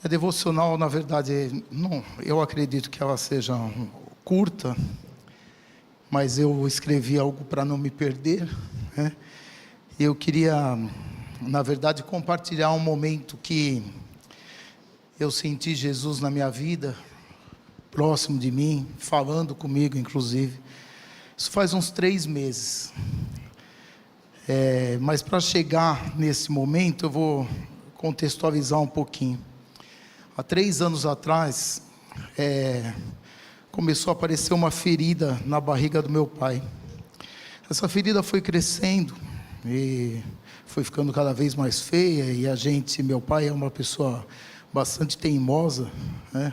A devocional, na verdade, não, eu acredito que ela seja curta, mas eu escrevi algo para não me perder, né? Eu queria, na verdade, compartilhar um momento que eu senti Jesus na minha vida, próximo de mim, falando comigo, inclusive. Isso faz uns 3 meses. Mas para chegar nesse momento, eu vou contextualizar um pouquinho. Há 3 anos atrás, começou a aparecer uma ferida na barriga do meu pai. Essa ferida foi crescendo e foi ficando cada vez mais feia. E meu pai é uma pessoa bastante teimosa, né?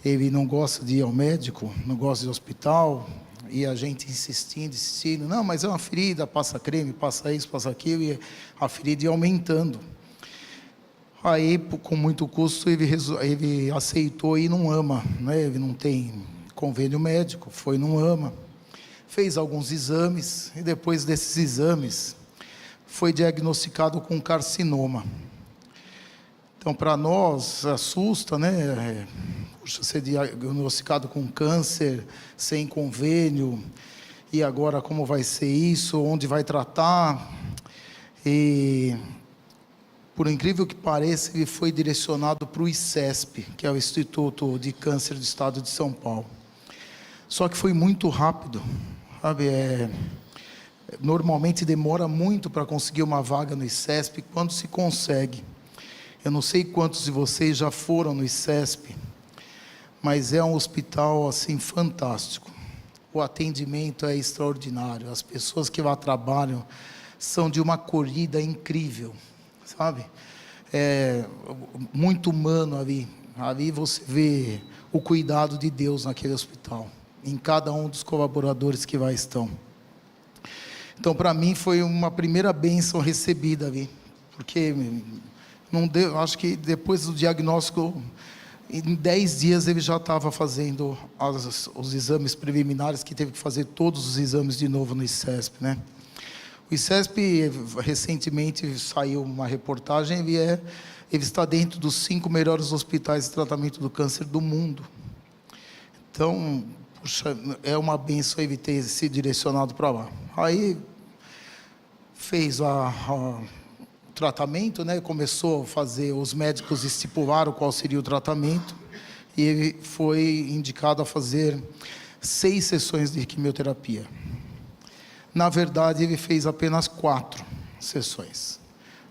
Ele não gosta de ir ao médico, não gosta de hospital. E a gente insistindo, não, mas é uma ferida, passa creme, passa isso, passa aquilo. E a ferida ia aumentando. Aí, com muito custo, ele aceitou ir num AMA, né? Ele não tem convênio médico, foi num AMA, fez alguns exames, e depois desses exames, foi diagnosticado com carcinoma. Então, para nós, assusta, né? Puxa, ser diagnosticado com câncer, sem convênio, e agora como vai ser isso, onde vai tratar? E por incrível que pareça, ele foi direcionado para o ICESP, que é o Instituto de Câncer do Estado de São Paulo. Só que foi muito rápido, sabe? Normalmente demora muito para conseguir uma vaga no ICESP, quando se consegue. Eu não sei quantos de vocês já foram no ICESP, mas é um hospital assim fantástico. O atendimento é extraordinário, as pessoas que lá trabalham são de uma acolhida incrível, sabe? É muito humano ali. Ali você vê o cuidado de Deus naquele hospital, em cada um dos colaboradores que lá estão. Então, para mim, foi uma primeira bênção recebida ali, porque não deu, acho que depois do diagnóstico, em 10 dias ele já estava fazendo os exames preliminares, que teve que fazer todos os exames de novo no ICESP, né? O ICESP, recentemente saiu uma reportagem, ele está dentro dos 5 melhores hospitais de tratamento do câncer do mundo. Então, puxa, é uma benção ele ter se direcionado para lá. Aí, fez o tratamento, né? Começou a fazer, os médicos estipularam qual seria o tratamento, e ele foi indicado a fazer 6 sessões de quimioterapia. Na verdade, ele fez apenas 4 sessões.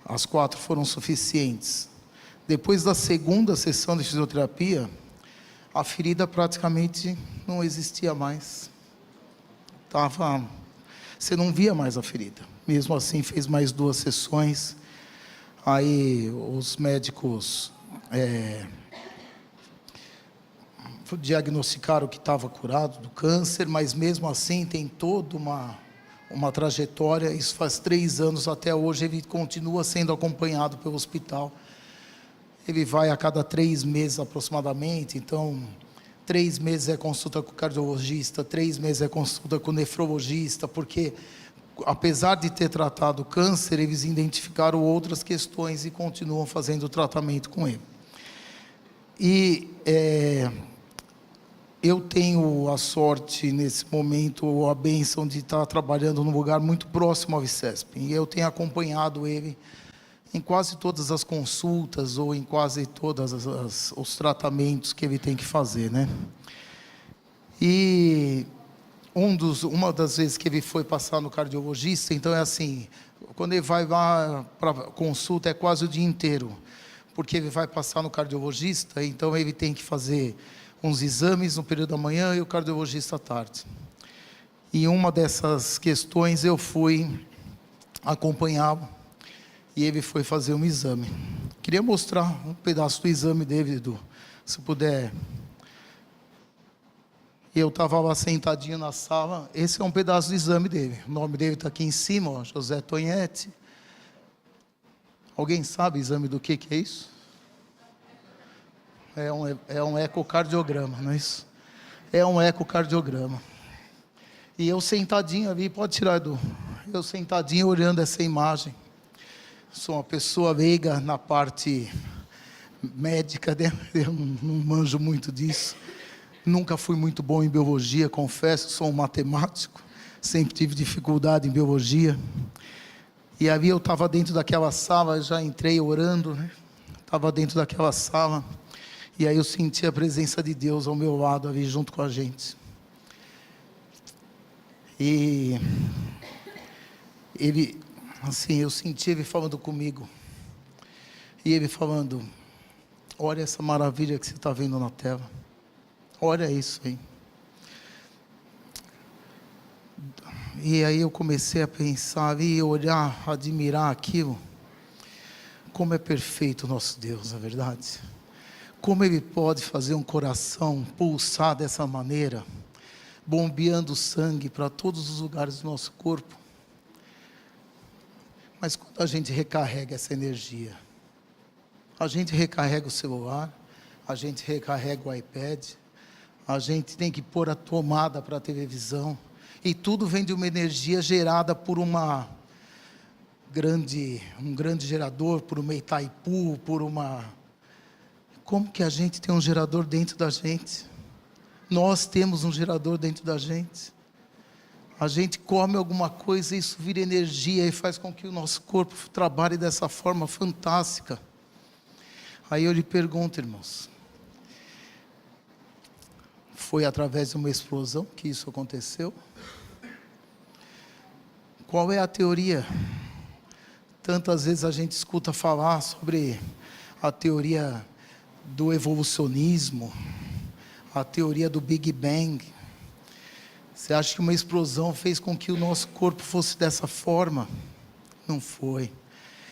As 4 foram suficientes. Depois da segunda sessão de fisioterapia, a ferida praticamente não existia mais. Você não via mais a ferida. Mesmo assim, fez mais 2 sessões. Aí os médicos diagnosticaram que estava curado do câncer, mas mesmo assim tem toda uma trajetória. Isso faz 3 anos, até hoje ele continua sendo acompanhado pelo hospital. Ele vai a cada 3 meses aproximadamente. Então, 3 meses é consulta com o cardiologista, 3 meses é consulta com o nefrologista, porque apesar de ter tratado o câncer, eles identificaram outras questões e continuam fazendo o tratamento com ele. E eu tenho a sorte, nesse momento, a bênção de estar trabalhando num lugar muito próximo ao ICESP. E eu tenho acompanhado ele em quase todas as consultas ou em quase todos os tratamentos que ele tem que fazer, né? E uma das vezes que ele foi passar no cardiologista, então é assim, quando ele vai lá para consulta é quase o dia inteiro, porque ele vai passar no cardiologista, então ele tem que fazer uns exames no período da manhã e o cardiologista à tarde. E uma dessas questões eu fui acompanhá-lo, e ele foi fazer um exame. Queria mostrar um pedaço do exame dele, Edu, se puder. E eu estava lá sentadinho na sala. Esse é um pedaço do exame dele. O nome dele está aqui em cima, ó, José Tonhete. Alguém sabe o exame do que é isso? É um ecocardiograma, não é isso? É um ecocardiograma. E eu sentadinho ali, pode tirar, Edu. Eu sentadinho olhando essa imagem. Sou uma pessoa leiga na parte médica, né? Eu não manjo muito disso. Nunca fui muito bom em biologia, confesso, sou um matemático. Sempre tive dificuldade em biologia. E aí eu estava dentro daquela sala, já entrei orando, né? Estava dentro daquela sala. E aí eu senti a presença de Deus ao meu lado, ali junto com a gente. E ele, assim, eu senti ele falando comigo. E ele falando: olha essa maravilha que você está vendo na tela. Olha isso aí. E aí eu comecei a pensar e olhar, admirar aquilo. Como é perfeito o nosso Deus, não é verdade? Como Ele pode fazer um coração pulsar dessa maneira, bombeando sangue para todos os lugares do nosso corpo. Mas quando a gente recarrega essa energia, a gente recarrega o celular, a gente recarrega o iPad, a gente tem que pôr a tomada para a televisão, e tudo vem de uma energia gerada por um grande gerador, por uma Itaipu, Como que a gente tem um gerador dentro da gente? Nós temos um gerador dentro da gente. A gente come alguma coisa e isso vira energia e faz com que o nosso corpo trabalhe dessa forma fantástica. Aí eu lhe pergunto, irmãos, foi através de uma explosão que isso aconteceu? Qual é a teoria? Tantas vezes a gente escuta falar sobre a teoria do evolucionismo, a teoria do Big Bang. Você acha que uma explosão fez com que o nosso corpo fosse dessa forma? Não foi.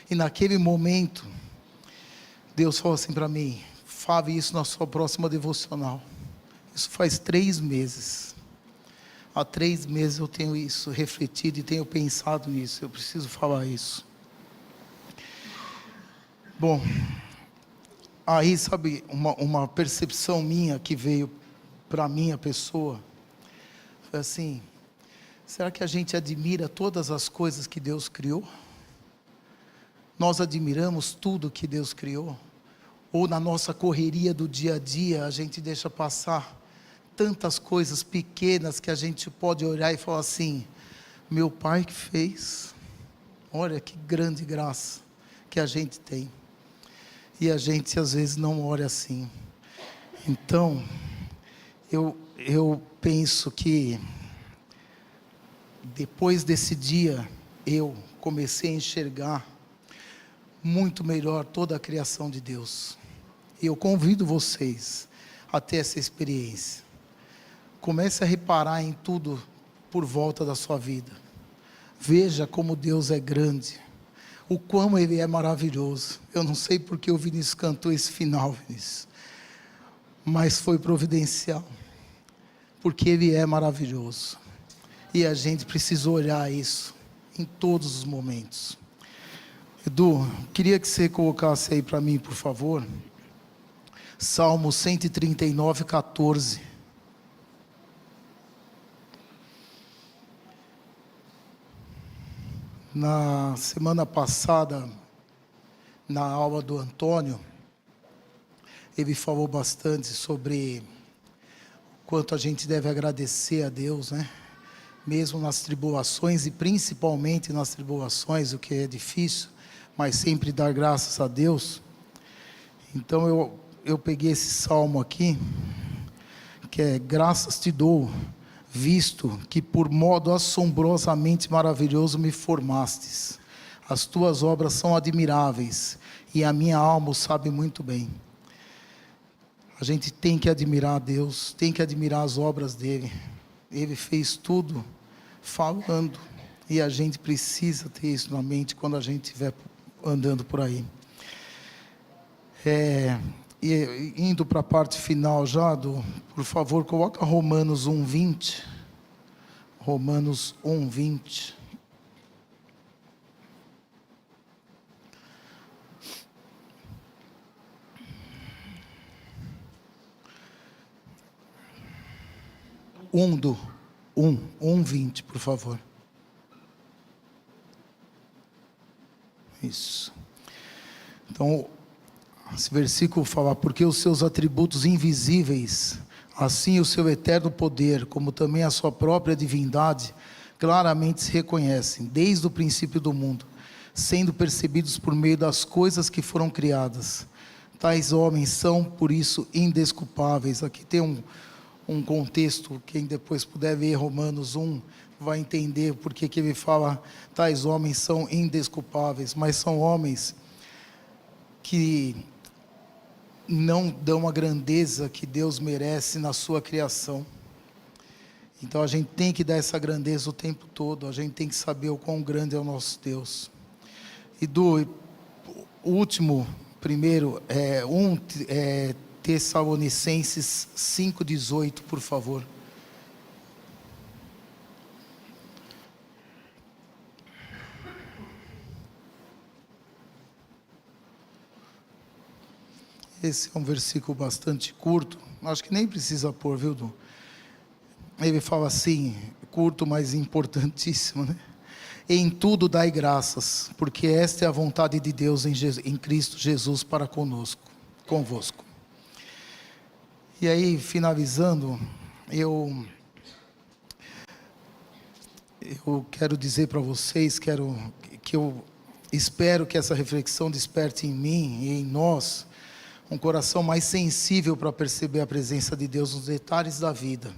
E naquele momento, Deus falou assim para mim: fale isso na sua próxima devocional. Isso faz 3 meses. Há 3 meses eu tenho isso refletido e tenho pensado nisso. Eu preciso falar isso. Bom, aí sabe, uma percepção minha que veio para a minha pessoa, foi assim: será que a gente admira todas as coisas que Deus criou? Nós admiramos tudo que Deus criou? Ou na nossa correria do dia a dia, a gente deixa passar tantas coisas pequenas que a gente pode olhar e falar assim: meu Pai que fez, olha que grande graça que a gente tem. E a gente às vezes não olha assim. Então, eu penso que depois desse dia, eu comecei a enxergar muito melhor toda a criação de Deus. E eu convido vocês a ter essa experiência. Comece a reparar em tudo por volta da sua vida. Veja como Deus é grande, o quão Ele é maravilhoso. Eu não sei porque o Vinícius cantou esse final, Vinícius, mas foi providencial, porque Ele é maravilhoso, e a gente precisa olhar isso em todos os momentos. Edu, queria que você colocasse aí para mim, por favor, Salmo 139, 14. Na semana passada, na aula do Antônio, ele falou bastante sobre quanto a gente deve agradecer a Deus, né? Mesmo nas tribulações, e principalmente nas tribulações, o que é difícil, mas sempre dar graças a Deus. Então eu peguei esse salmo aqui, que é: graças te dou, visto que por modo assombrosamente maravilhoso me formastes. As tuas obras são admiráveis, e a minha alma o sabe muito bem. A gente tem que admirar a Deus, tem que admirar as obras dEle. Ele fez tudo falando, e a gente precisa ter isso na mente quando a gente estiver andando por aí. E indo para a parte final já, por favor, coloca Romanos 1:20. Romanos 1:20. Um 1:20, por favor. Isso. Então, Esse versículo fala: porque os seus atributos invisíveis, assim o seu eterno poder, como também a sua própria divindade, claramente se reconhecem, desde o princípio do mundo, sendo percebidos por meio das coisas que foram criadas. Tais homens são, por isso, indesculpáveis. Aqui tem um contexto, quem depois puder ver Romanos 1, vai entender porque que ele fala, tais homens são indesculpáveis, mas são homens que não dão a grandeza que Deus merece na sua criação. Então a gente tem que dar essa grandeza o tempo todo, a gente tem que saber o quão grande é o nosso Deus. E do último, primeiro, Tessalonicenses 5,18, por favor. Esse é um versículo bastante curto, acho que nem precisa pôr, viu, Du? Ele fala assim, curto, mas importantíssimo, né? Em tudo dai graças, porque esta é a vontade de Deus em Cristo Jesus para convosco. E aí, finalizando, eu quero dizer para vocês, que eu espero que essa reflexão desperte em mim e em nós um coração mais sensível para perceber a presença de Deus nos detalhes da vida.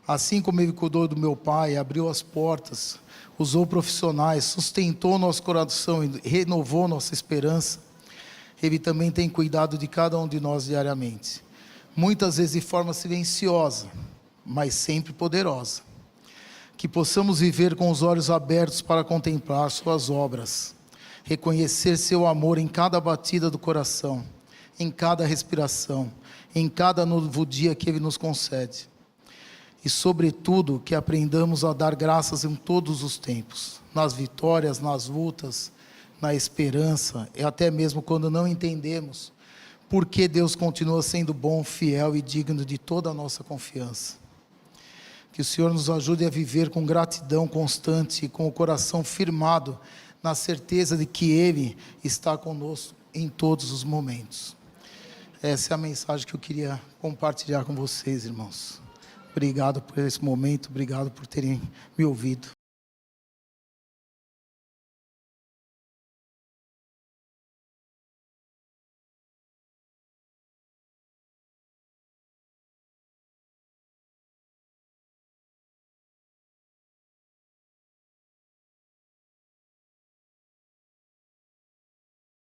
Assim como Ele cuidou do meu pai, abriu as portas, usou profissionais, sustentou nosso coração e renovou nossa esperança, Ele também tem cuidado de cada um de nós diariamente. Muitas vezes de forma silenciosa, mas sempre poderosa. Que possamos viver com os olhos abertos para contemplar suas obras, reconhecer seu amor em cada batida do coração, em cada respiração, em cada novo dia que Ele nos concede. E sobretudo que aprendamos a dar graças em todos os tempos, nas vitórias, nas lutas, na esperança, e até mesmo quando não entendemos, porque Deus continua sendo bom, fiel e digno de toda a nossa confiança. Que o Senhor nos ajude a viver com gratidão constante e com o coração firmado na certeza de que Ele está conosco em todos os momentos. Essa é a mensagem que eu queria compartilhar com vocês, irmãos. Obrigado por esse momento, obrigado por terem me ouvido.